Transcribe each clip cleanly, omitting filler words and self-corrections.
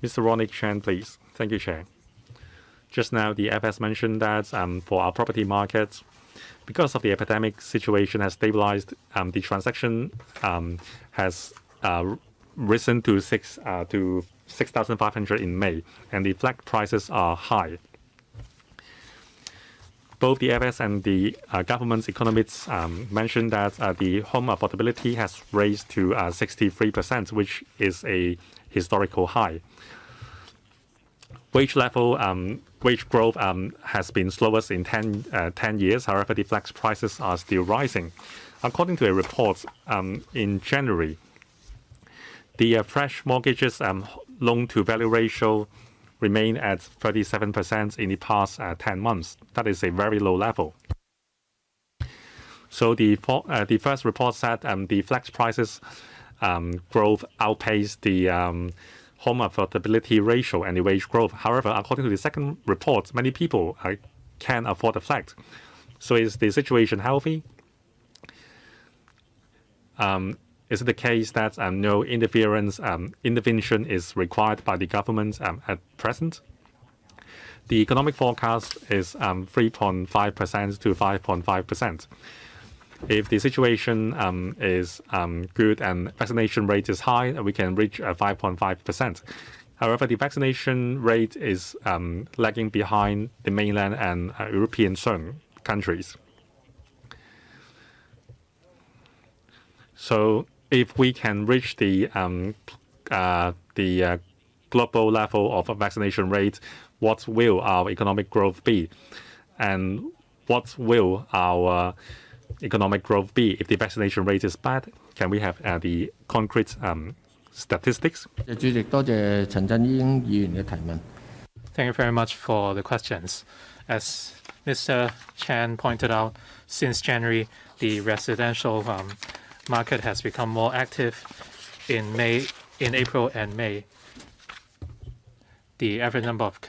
Mr. Ronnie Chan, please. Thank you, Chair. Just now, the FS mentioned that for our property market, because of the epidemic situation has stabilized, the transaction has risen to 6,500 in May, and the flag prices are high. Both the FS and the government's economists mentioned that the home affordability has raised to 63%, which is a historical high. Wage growth has been slowest in 10 years. However, the flag prices are still rising. According to a report in January, the fresh mortgages loan-to-value ratio remain at 37% in the past 10 months. That is a very low level. So the first report said the flag prices growth outpaced the home affordability ratio and the wage growth. However, according to the second report, many people can't afford a flat. So is the situation healthy? Is it the case that no intervention is required by the government at present? The economic forecast is 3.5% to 5.5%. If the situation is good and vaccination rate is high, we can reach 5.5%. However, the vaccination rate is lagging behind the mainland and European zone countries. So if we can reach the global level of vaccination rate, what will our economic growth be? And what will our economic growth be if the vaccination rate is bad? Can we have the concrete statistics? Thank you very much for the questions. As Mr. Chan pointed out, since January, the residential market has become more active. In April and May, the average number of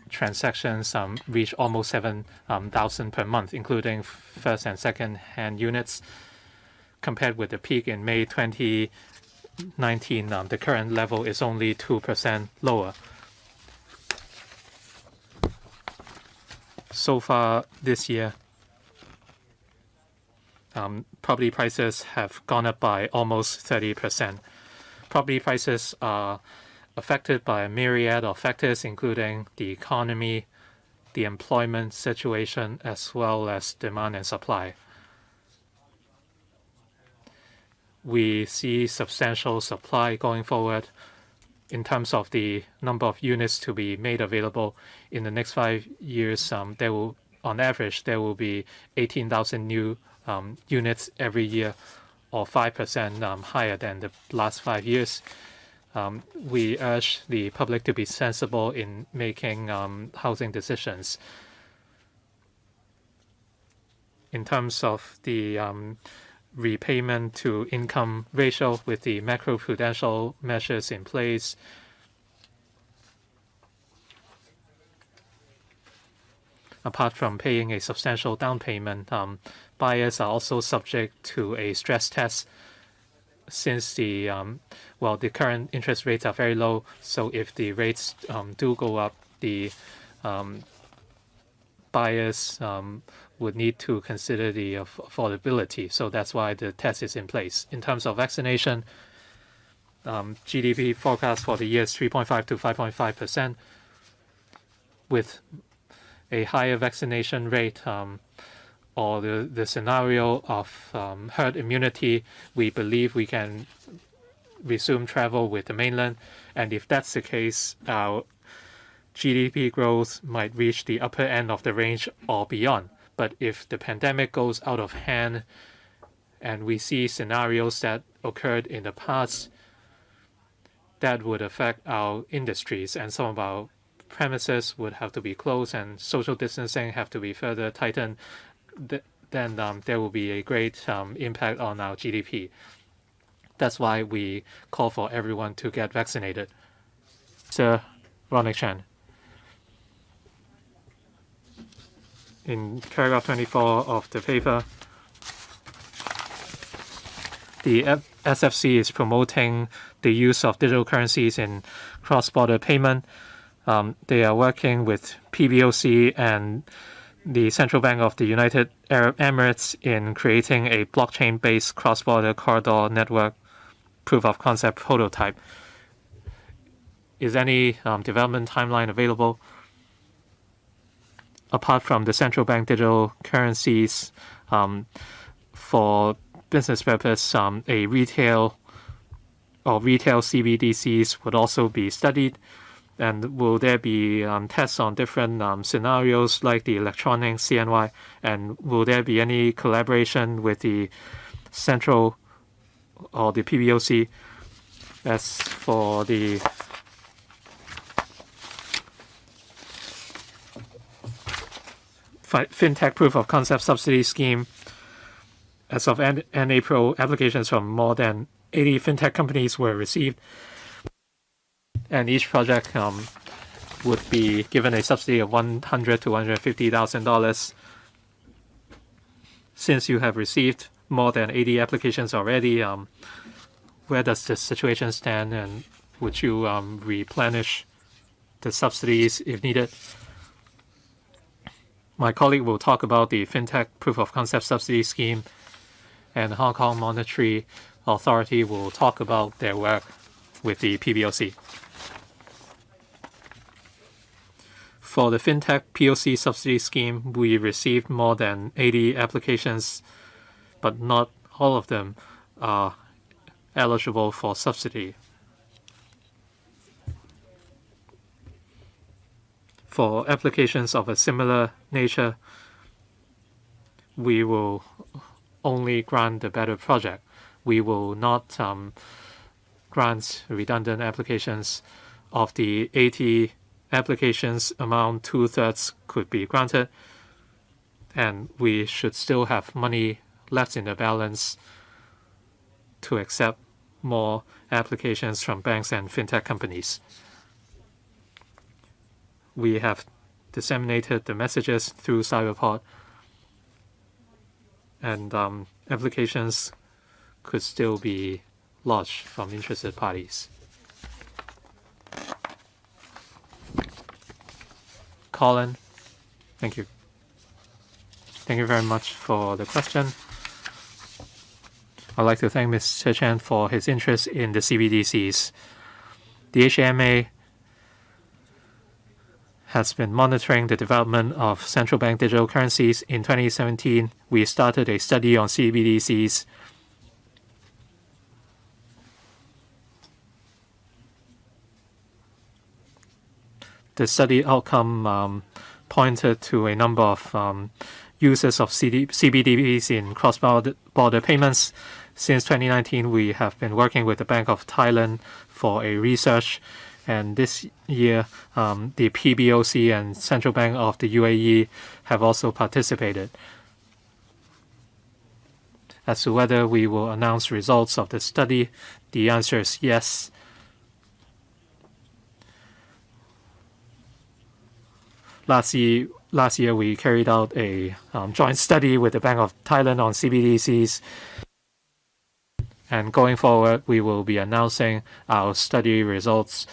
transactions reached almost 7,000 per month, including first and second hand units. Compared with the peak in May 2019, the current level is only 2% lower. So far this year, property prices have gone up by almost 30%. Property prices are affected by a myriad of factors, including the economy, the employment situation, as well as demand and supply. We see substantial supply going forward. In terms of the number of units to be made available in the next 5 years, on average, there will be 18,000 new units every year, or 5% higher than the last 5 years. We urge the public to be sensible in making housing decisions. In terms of the repayment to income ratio with the macroprudential measures in place, apart from paying a substantial down payment, buyers are also subject to a stress test since the current interest rates are very low. So if the rates do go up, the buyers would need to consider the affordability. So that's why the test is in place. In terms of vaccination, GDP forecast for the year is 3.5 to 5.5%. With a higher vaccination rate, or the scenario of herd immunity, we believe we can resume travel with the mainland. And if that's the case, our GDP growth might reach the upper end of the range or beyond. But if the pandemic goes out of hand and we see scenarios that occurred in the past, that would affect our industries, and some of our premises would have to be closed and social distancing have to be further tightened. Then there will be a great impact on our GDP. That's why we call for everyone to get vaccinated. Sir Ronnie Chan. In paragraph 24 of the paper, the SFC is promoting the use of digital currencies in cross-border payment. They are working with PBOC and the Central Bank of the United Arab Emirates in creating a blockchain-based cross-border corridor network proof of concept prototype. Is any development timeline available? Apart from the central bank digital currencies, for business purpose, a retail CBDCs would also be studied. And will there be tests on different scenarios like the electronic CNY? And will there be any collaboration with the central or the PBOC? As for the FinTech Proof of Concept Subsidy Scheme, as of end April, applications from more than 80 FinTech companies were received. And each project would be given a subsidy of $100,000 to $150,000. Since you have received more than 80 applications already, where does the situation stand, and would you replenish the subsidies if needed? My colleague will talk about the FinTech Proof of Concept Subsidy Scheme, and Hong Kong Monetary Authority will talk about their work with the PBOC. For the FinTech POC subsidy scheme, we received more than 80 applications, but not all of them are eligible for subsidy. For applications of a similar nature, we will only grant the better project. We will not grant redundant applications. Of the 80 applications, amount 2/3 could be granted, and we should still have money left in the balance to accept more applications from banks and fintech companies. We have disseminated the messages through Cyberport, and applications could still be lodged from interested parties. Colin, thank you. Thank you very much for the question. I'd like to thank Mr. Chan for his interest in the CBDCs. The HKMA has been monitoring the development of central bank digital currencies. In 2017, we started a study on CBDCs. The study outcome pointed to a number of uses of CBDCs in cross-border payments. Since 2019, we have been working with the Bank of Thailand for a research, and this year the PBOC and Central Bank of the UAE have also participated. As to whether we will announce results of the study, the answer is yes. Last year, we carried out a joint study with the Bank of Thailand on CBDCs. And going forward, we will be announcing our study results.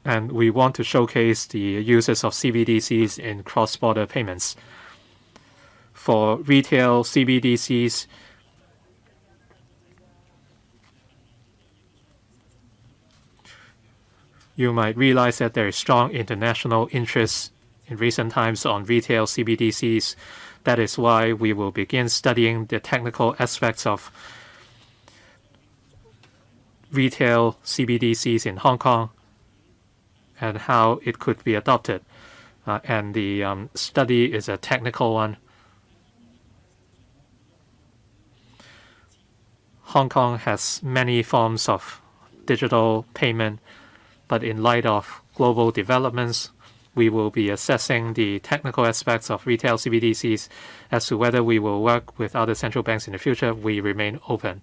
And we want to showcase the uses of CBDCs in cross-border payments. For retail CBDCs, you might realize that there is strong international interest in recent times on retail CBDCs. That is why we will begin studying the technical aspects of retail CBDCs in Hong Kong and how it could be adopted. And the study is a technical one. Hong Kong has many forms of digital payment, but in light of global developments, we will be assessing the technical aspects of retail CBDCs. As to whether we will work with other central banks in the future, we remain open.